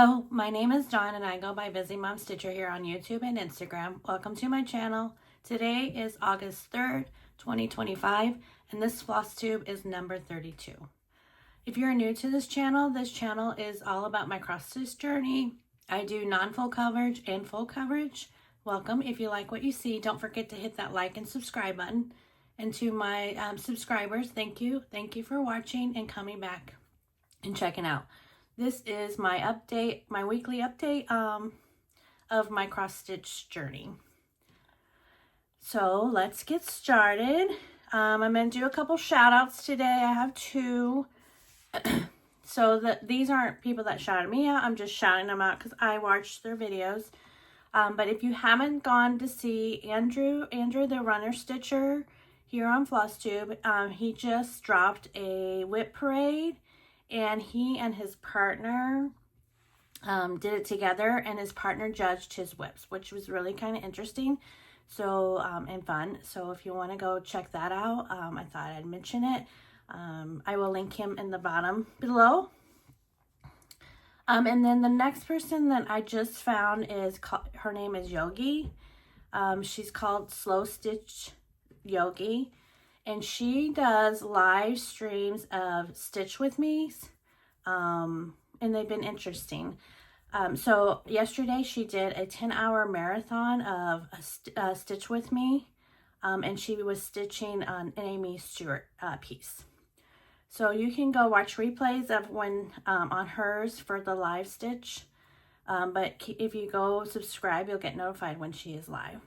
Hello, my name is Dawn and I go by Busymomstitcher here on YouTube and Instagram. Welcome to my channel. Today is August 3rd, 2025, and this floss tube is number 32. If you're new to this channel is all about my cross-stitch journey. I do non-full coverage and full coverage. Welcome. If you like what you see, don't forget to hit that like and subscribe button. And to my subscribers, thank you. Thank you for watching and coming back and checking out. This is my update, my weekly update of my cross-stitch journey. So let's get started. I'm going to do a couple shout outs today. I have two. So these aren't people that shouted me out. I'm just shouting them out because I watched their videos. But if you haven't gone to see Andrew the runner stitcher here on Flosstube, he just dropped a whip parade. And he and his partner did it together, and his partner judged his whips, which was really kind of interesting and fun. So if you want to go check that out, I thought I'd mention it. I will link him in the bottom below. And then the next person that I just found her name is Yogi. She's called Slow Stitch Yogi. And she does live streams of Stitch With Me's, and they've been interesting. So yesterday she did a 10-hour marathon of Stitch With Me, and she was stitching an Aimee Stewart piece. So you can go watch replays of when on hers for the live stitch, but if you go subscribe, you'll get notified when she is live.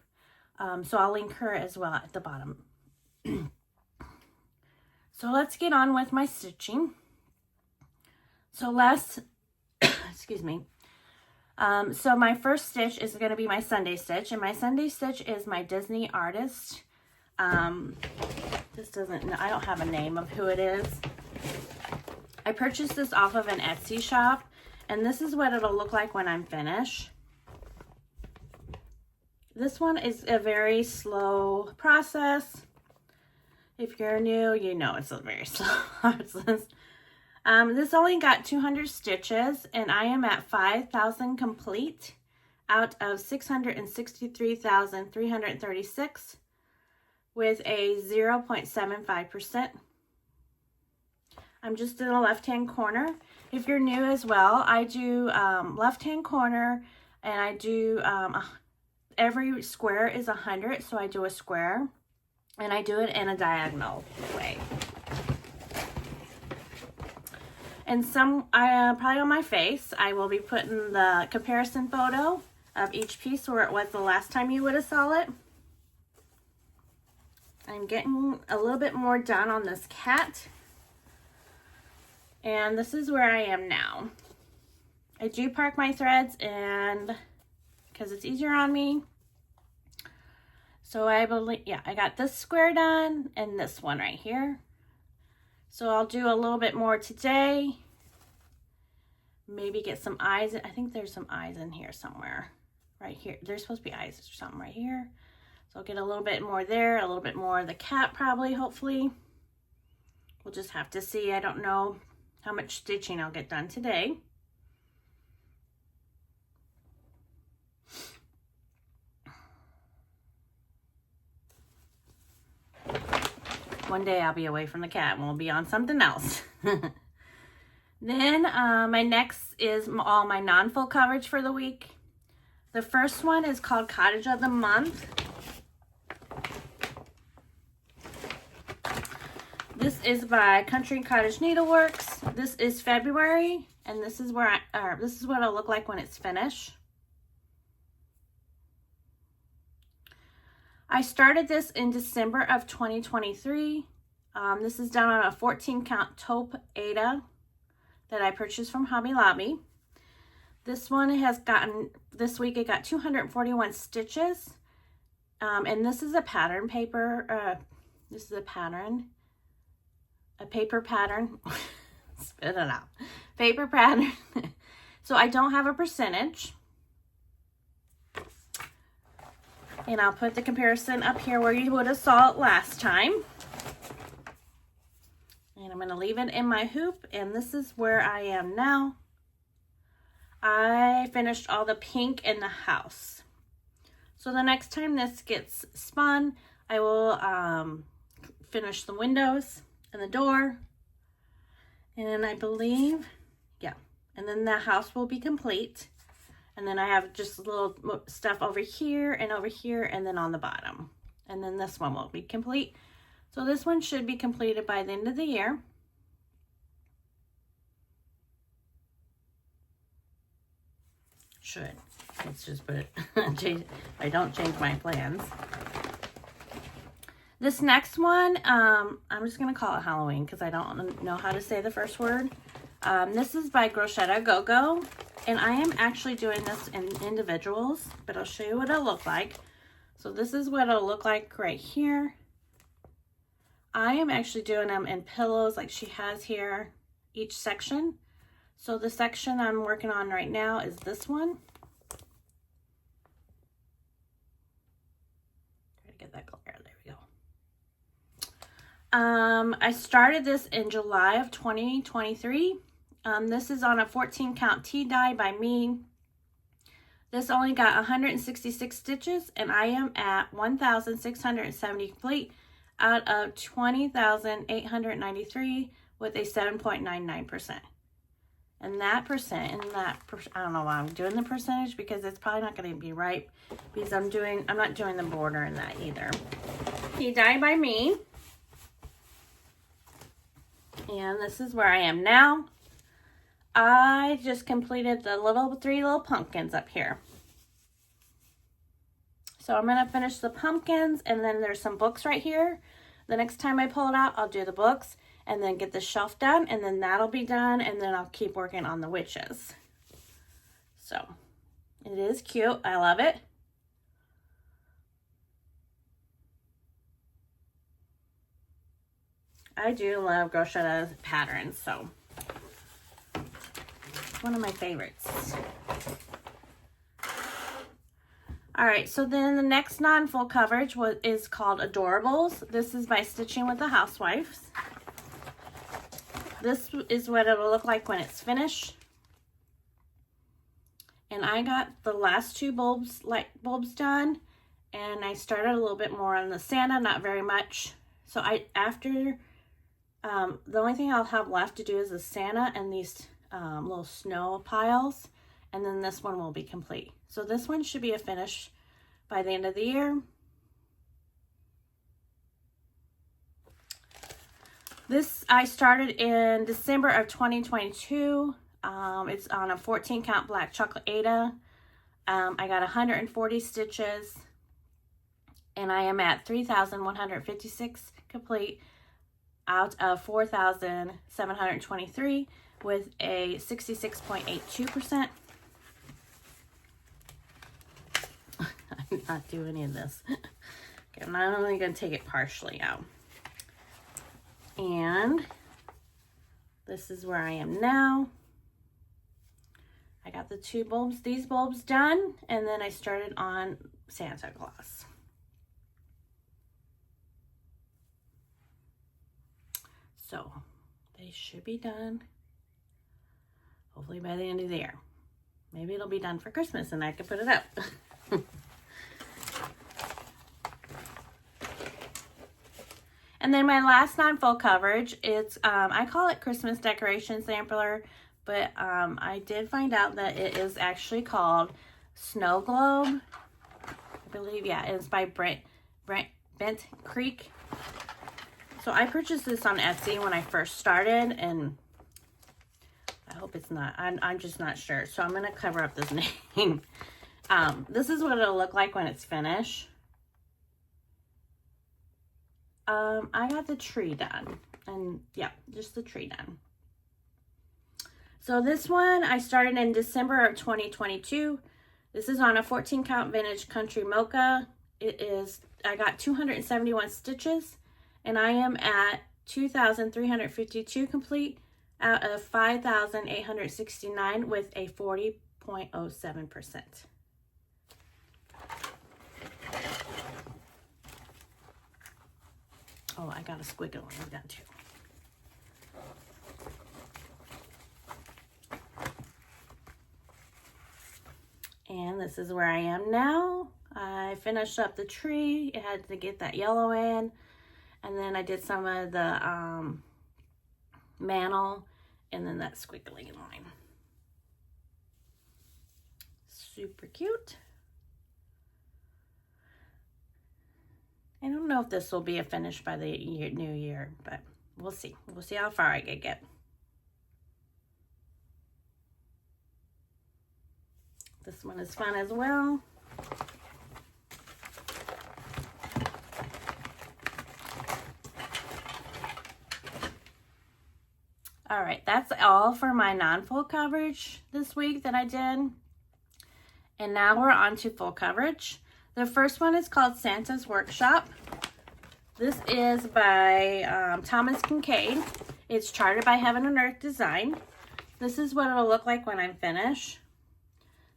So I'll link her as well at the bottom. So let's get on with my stitching. So excuse me. So my first stitch is going to be my Sunday stitch, and my Sunday stitch is my Disney artist. I don't have a name of who it is. I purchased this off of an Etsy shop, and this is what it'll look like when I'm finished. This one is a very slow process. If you're new, you know it's a very slow process. This only got 200 stitches, and I am at 5,000 complete out of 663,336 with a 0.75%. I'm just in the left-hand corner. If you're new as well, I do left-hand corner, and I do every square is 100, so I do a square. And I do it in a diagonal way. And probably on my face, I will be putting the comparison photo of each piece where it was the last time you would have saw it. I'm getting a little bit more done on this cat. And this is where I am now. I do park my threads and because it's easier on me. So I got this square done and this one right here. So I'll do a little bit more today. Maybe get some eyes. I think there's some eyes in here somewhere. Right here. There's supposed to be eyes or something right here. So I'll get a little bit more there. A little bit more of the cat probably, hopefully. We'll just have to see. I don't know how much stitching I'll get done today. One day I'll be away from the cat and we'll be on something else. Then my next is all my non-full coverage for the week. The first one is called Cottage of the Month. This is by Cottage Needleworks. This is February, and this is where this is what it'll look like when it's finished. I started this in December of 2023. This is done on a 14 count taupe Eder that I purchased from Hobby Lobby. This one this week it got 241 stitches. And this is a pattern paper. This is a paper pattern. Spit it out. Paper pattern. So I don't have a percentage. And I'll put the comparison up here where you would have saw it last time. And I'm going to leave it in my hoop. And this is where I am now. I finished all the pink in the house. So the next time this gets spun, I will finish the windows and the door. And I believe, yeah, and then the house will be complete. And then I have just little stuff over here, and then on the bottom. And then this one will be complete. So this one should be completed by the end of the year. Should. Let's just put it, I don't change my plans. This next one, I'm just going to call it Halloween because I don't know how to say the first word. This is by Crocette Gogo, and I am actually doing this in individuals, but I'll show you what it'll look like. So this is what it'll look like right here. I am actually doing them in pillows like she has here, each section. So the section I'm working on right now is this one. Try to get that clear. There we go. I started this in July of 2023. This is on a 14 count tea dye by me. This only got 166 stitches, and I am at 1,670 complete out of 20,893 with a 7.99%. And that percent, I don't know why I'm doing the percentage because it's probably not going to be right because I'm not doing the border in that either. Tea dye by me. And this is where I am now. I just completed the three little pumpkins up here. So I'm going to finish the pumpkins, and then there's some books right here. The next time I pull it out, I'll do the books and then get the shelf done, and then that'll be done, and then I'll keep working on the witches. So it is cute. I love it. I do love Crocette patterns, so it's one of my favorites. All right, so then the next non-full coverage is called Adoorables. This is by Stitching with the Housewives. This is what it'll look like when it's finished. And I got the last two light bulbs done, and I started a little bit more on the Santa, not very much. So the only thing I'll have left to do is the Santa and these little snow piles, and then this one will be complete. So this one should be a finish by the end of the year. This I started in December of 2022. It's on a 14 count black chocolate Eder. I got 140 stitches, and I am at 3,156 complete out of 4,723 with a 66.82%. I'm not doing any of this. Okay, I'm not only going to take it partially out. And this is where I am now. I got these bulbs done, and then I started on Santa Claus. So they should be done hopefully by the end of the year. Maybe it'll be done for Christmas and I can put it up. And then my last non-full coverage, it's I call it Christmas decoration sampler, but I did find out that it is actually called Snow Globe. I believe, yeah, it's by Bent Creek. So I purchased this on Etsy when I first started, and I hope it's not, I'm just not sure. So I'm going to cover up this name. This is what it'll look like when it's finished. I got the tree done, and yeah, just the tree done. So this one I started in December of 2022. This is on a 14 count vintage country mocha. I got 271 stitches, and I am at 2,352 complete out of 5,869 with a 40.07%. Oh, I got a squiggle on that too. this is where I am now. I finished up the tree. It had to get that yellow in. And then I did some of the mantle and then that squiggly line. Super cute. I don't know if this will be a finish by the new year, but we'll see. We'll see how far I can get. This one is fun as well. All right, that's all for my non-full coverage this week that I did. And now we're on to full coverage. The first one is called Santa's Workshop. This is by Thomas Kincaid. It's charted by Heaven and Earth Design. This is what it'll look like when I'm finished.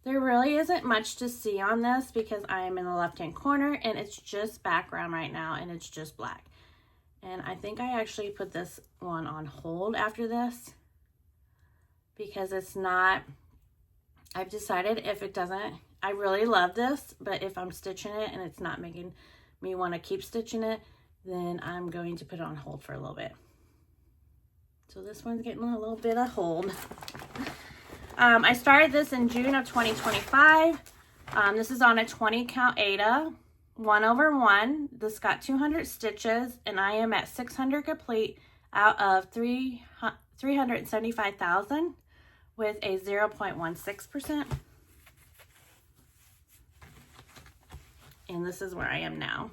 There really isn't much to see on this because I am in the left-hand corner and it's just background right now and it's just black. And I think I actually put this one on hold after this because it's not, I've decided if it doesn't, I really love this, but if I'm stitching it and it's not making me want to keep stitching it, then I'm going to put it on hold for a little bit. So this one's getting a little bit of hold. I started this in June of 2025. This is on a 20 count Eder, 1/1. This got 200 stitches and I am at 600 complete out of 375,000 with a 0.16%. And this is where I am now.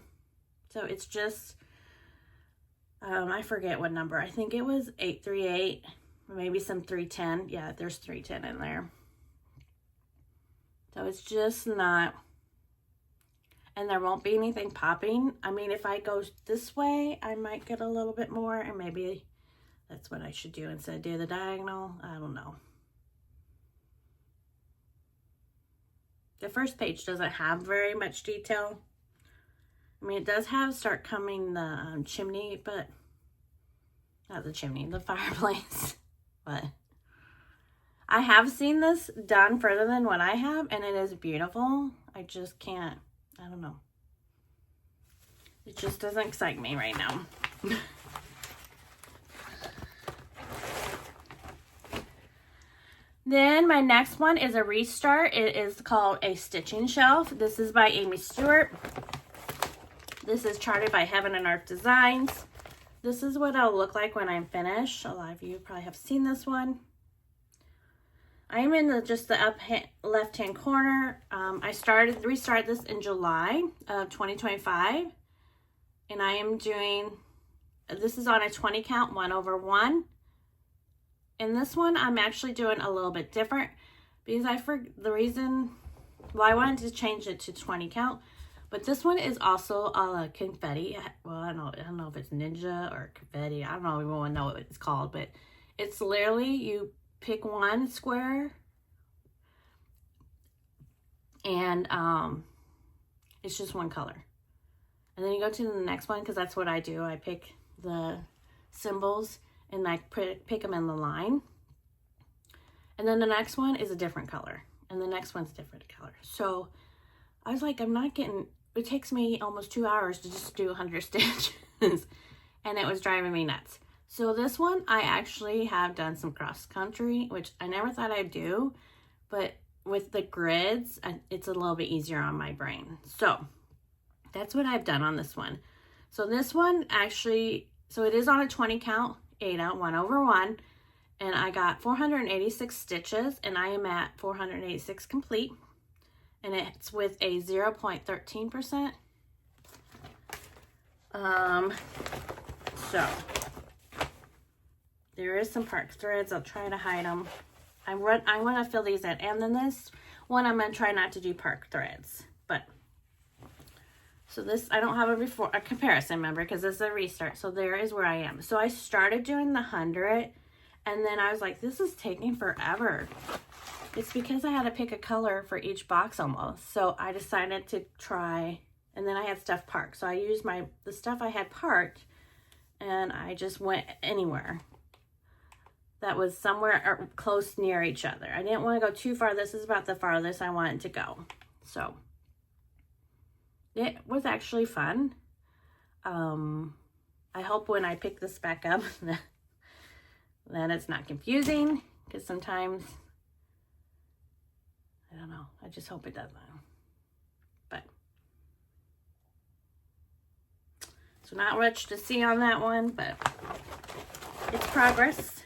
So it's just, I forget what number. I think it was 838. Maybe some 310. Yeah, there's 310 in there. So it's just not, and there won't be anything popping. I mean, if I go this way, I might get a little bit more, and maybe that's what I should do instead of do the diagonal. I don't know. The first page doesn't have very much detail. I mean, it does have start coming the chimney, but not the chimney, the fireplace. But I have seen this done further than what I have, and it is beautiful. I just can't, I don't know. It just doesn't excite me right now. Then my next one is a restart. It is called a stitching shelf. This is by Aimee Stewart. This is charted by Heaven and Earth Designs. This is what I'll look like when I'm finished. A lot of you probably have seen this one. I'm in just the left-hand corner. I restarted this in July of 2025. And I am doing, this is on a 20 count, 1/1. And this one I'm actually doing a little bit different because I wanted to change it to 20 count. But this one is also a confetti. Well, I don't know if it's ninja or confetti. I don't even know what it's called, but it's literally you pick one square and it's just one color. And then you go to the next one because that's what I do. I pick the symbols and I pick them in the line. And then the next one is a different color. And the next one's a different color. So I was like, it takes me almost 2 hours to just do 100 stitches. And it was driving me nuts. So this one, I actually have done some cross country, which I never thought I'd do. But with the grids, it's a little bit easier on my brain. So that's what I've done on this one. So this one actually, so it is on a 20 count Eder, 1/1. And I got 486 stitches and I am at 486 complete. And it's with a 0.13%. So there is some park threads. I'll try to hide them. I want to fill these in. And then this one, I'm going to try not to do park threads. But, so this, I don't have a comparison, remember, because this is a restart. So there is where I am. So I started doing the 100. And then I was like, this is taking forever. It's because I had to pick a color for each box almost. So I decided to try, and then I had stuff parked. So I used the stuff I had parked, and I just went anywhere that was somewhere close near each other. I didn't want to go too far. This is about the farthest I wanted to go. So it was actually fun. I hope when I pick this back up that it's not confusing, because sometimes, I don't know, I just hope it doesn't. But so not much to see on that one, but it's progress.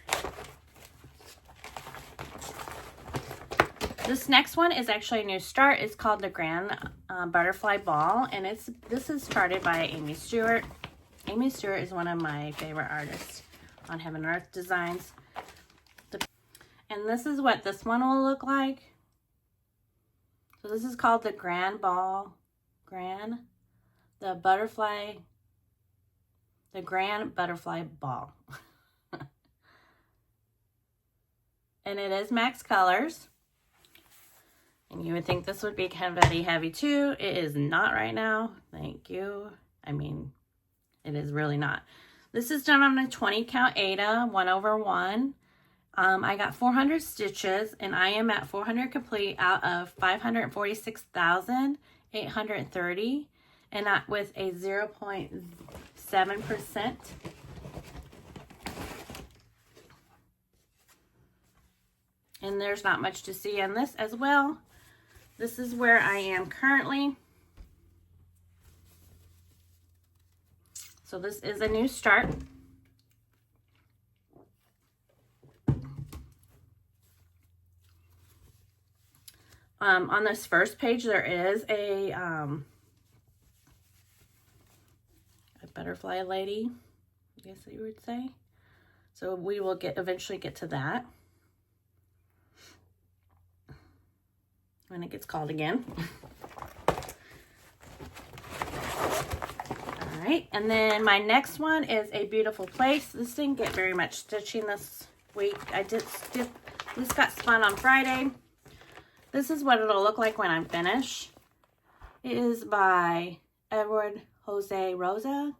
This next one is actually a new start. It's called the Grand Butterfly Ball, and this is started by Aimee Stewart. Aimee Stewart is one of my favorite artists on Heaven and Earth Designs. And this is what this one will look like. So this is called the Grand Ball, the Grand Butterfly Ball. And it is max colors. And you would think this would be kind of heavy too. It is not right now. Thank you. I mean, it is really not. This is done on a 20 count Eder 1/1. I got 400 stitches, and I am at 400 complete out of 546,830, and that with a 0.7%. And there's not much to see on this as well. This is where I am currently. So this is a new start. On this first page, there is a butterfly lady, I guess you would say. So we will eventually get to that when it gets called again. All right, and then my next one is A Beautiful Place. This didn't get very much stitching this week. This got spun on Friday. This is what it'll look like when I'm finished. It is by Edward Jose Rosa,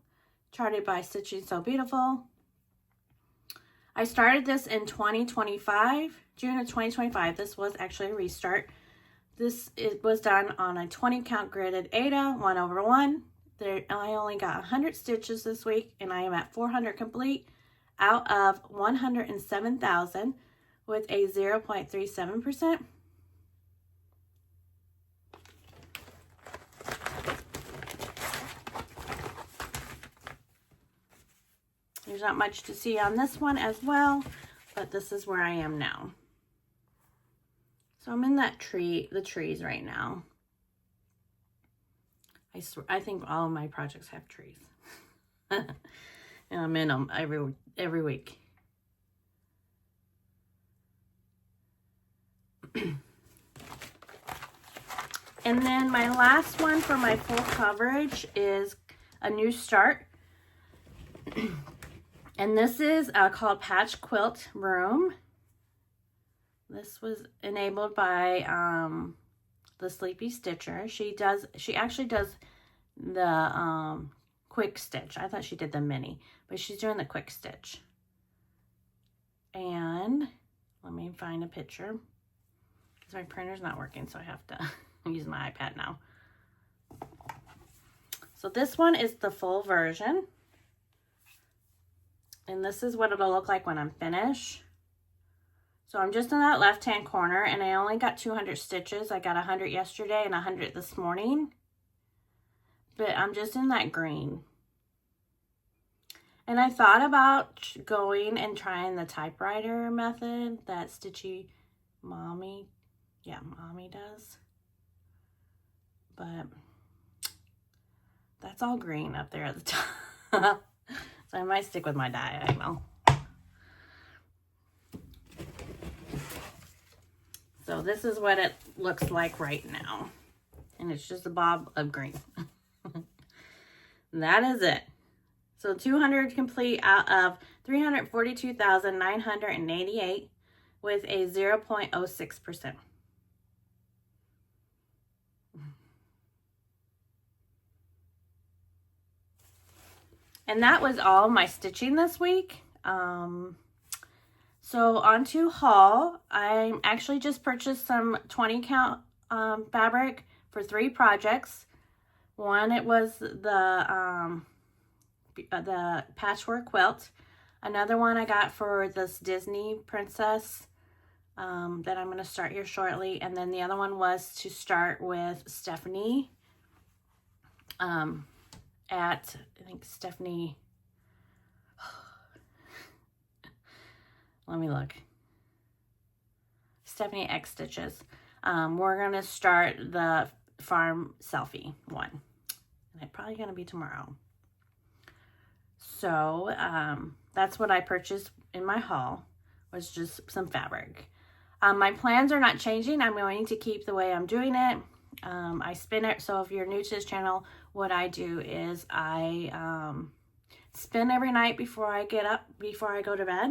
charted by Stitching So Beautiful. I started this in 2025, June of 2025. This was actually a restart. It was done on a 20 count gridded Eder 1/1. I only got 100 stitches this week, and I am at 400 complete out of 107,000 with a 0.37%. There's not much to see on this one as well, but this is where I am now. So I'm in the trees right now. I think all of my projects have trees. And I'm in them every week. And then my last one for my full coverage is a new start. And this is called Patch Quilt Room. This was enabled by the Sleepy Stitcher. She actually does the quick stitch. I thought she did the mini, but she's doing the quick stitch. And let me find a picture, because my printer's not working, so I have to use my iPad now. So this one is the full version. And this is what it'll look like when I'm finished. So I'm just in that left-hand corner, and I only got 200 stitches. I got 100 yesterday and 100 this morning. But I'm just in that green. And I thought about going and trying the typewriter method that Mommy does. But that's all green up there at the top. So I might stick with my diagonal. So this is what it looks like right now. And it's just a bob of green. That is it. So 200 complete out of 342,988 with a 0.06%. And that was all my stitching this week. So on to haul. I actually just purchased some 20 count fabric for for 3 projects. One, it was the patchwork quilt. Another one I got for this Disney princess that I'm going to start here shortly. And then the other one was to start with Stephanie at, I think Stephanie, let me look. Stephanie X Stitches. We're going to start the farm selfie one. And it's probably going to be tomorrow. So that's what I purchased in my haul, was just some fabric. My plans are not changing. I'm going to keep the way I'm doing it. I spin it. So if you're new to this channel, what I do is I spin every night before I get up, before I go to bed.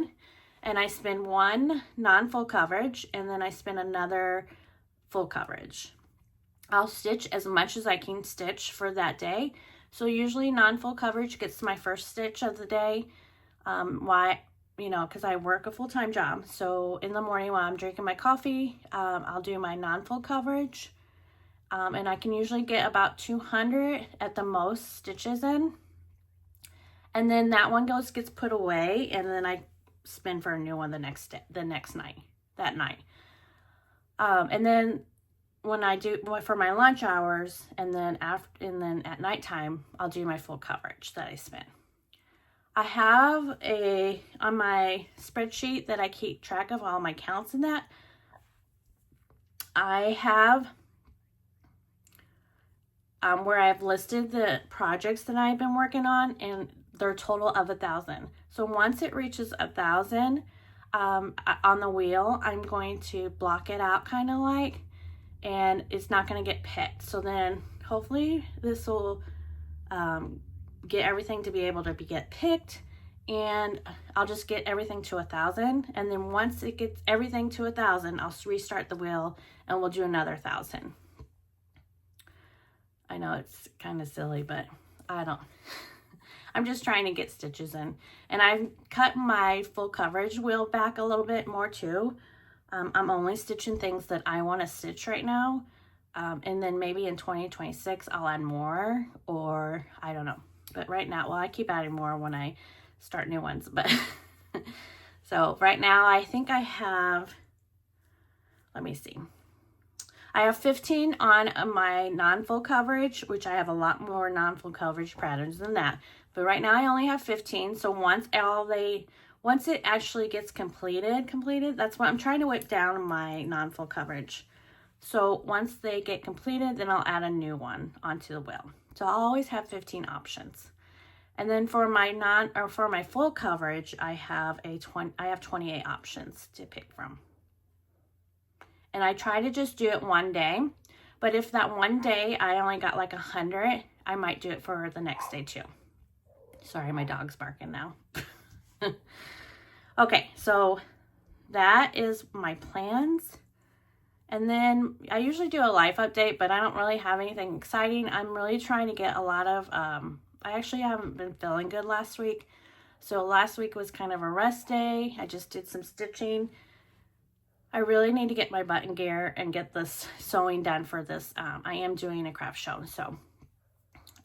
And I spin one non-full coverage, and then I spin another full coverage. I'll stitch as much as I can stitch for that day. So usually non-full coverage gets my first stitch of the day. Why? You know, because I work a full-time job. So in the morning while I'm drinking my coffee, I'll do my non-full coverage. And I can usually get about 200 at the most stitches in. And then that one gets put away, and then I spin for a new one the next night, that night. And then when I do for my lunch hours, and then at nighttime, I'll do my full coverage that I spin. I have on my spreadsheet that I keep track of all my counts in that, I have where I've listed the projects that I've been working on, and they're a total of 1,000. So once it reaches 1,000 on the wheel, I'm going to block it out kind of like, and it's not going to get picked. So then hopefully this will get everything to be able to get picked, and I'll just get everything to 1,000. And then once it gets everything to 1,000, I'll restart the wheel and we'll do another 1,000. I know it's kind of silly, but I'm just trying to get stitches in. And I've cut my full coverage wheel back a little bit more too. I'm only stitching things that I want to stitch right now. And then maybe in 2026, I'll add more, or I don't know. But right now, well, I keep adding more when I start new ones. But so right now, I think I have, let me see. I have 15 on my non-full coverage, which I have a lot more non-full coverage patterns than that. But right now I only have 15. So once it actually gets completed, that's what I'm trying to whip down my non-full coverage. So once they get completed, then I'll add a new one onto the wheel. So I'll always have 15 options. And then for my full coverage, I have 28 options to pick from. And I try to just do it one day, but if that one day I only got like 100, I might do it for the next day too. Sorry, my dog's barking now. Okay, so that is my plans. And then I usually do a life update, but I don't really have anything exciting. I'm really trying to get a lot of, I actually haven't been feeling good last week. So last week was kind of a rest day. I just did some stitching. I really need to get my button gear and get this sewing done for this. I am doing a craft show, so.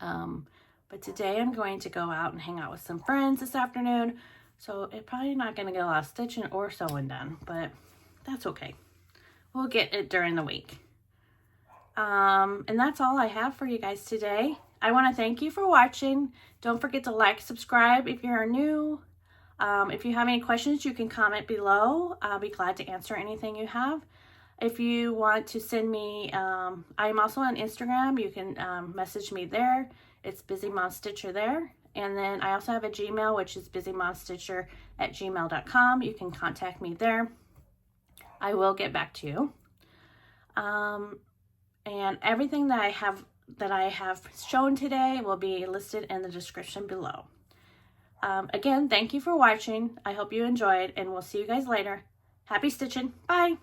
But today I'm going to go out and hang out with some friends this afternoon. So it's probably not going to get a lot of stitching or sewing done, but that's okay. We'll get it during the week. And that's all I have for you guys today. I want to thank you for watching. Don't forget to like, subscribe if you're new. If you have any questions, you can comment below. I'll be glad to answer anything you have. If you want to send me, I'm also on Instagram. You can message me there. It's Busymomstitcher there. And then I also have a Gmail, which is busymomstitcher@gmail.com. You can contact me there. I will get back to you. And everything that I have shown today will be listed in the description below. Again, thank you for watching. I hope you enjoyed, and we'll see you guys later. Happy stitching. Bye.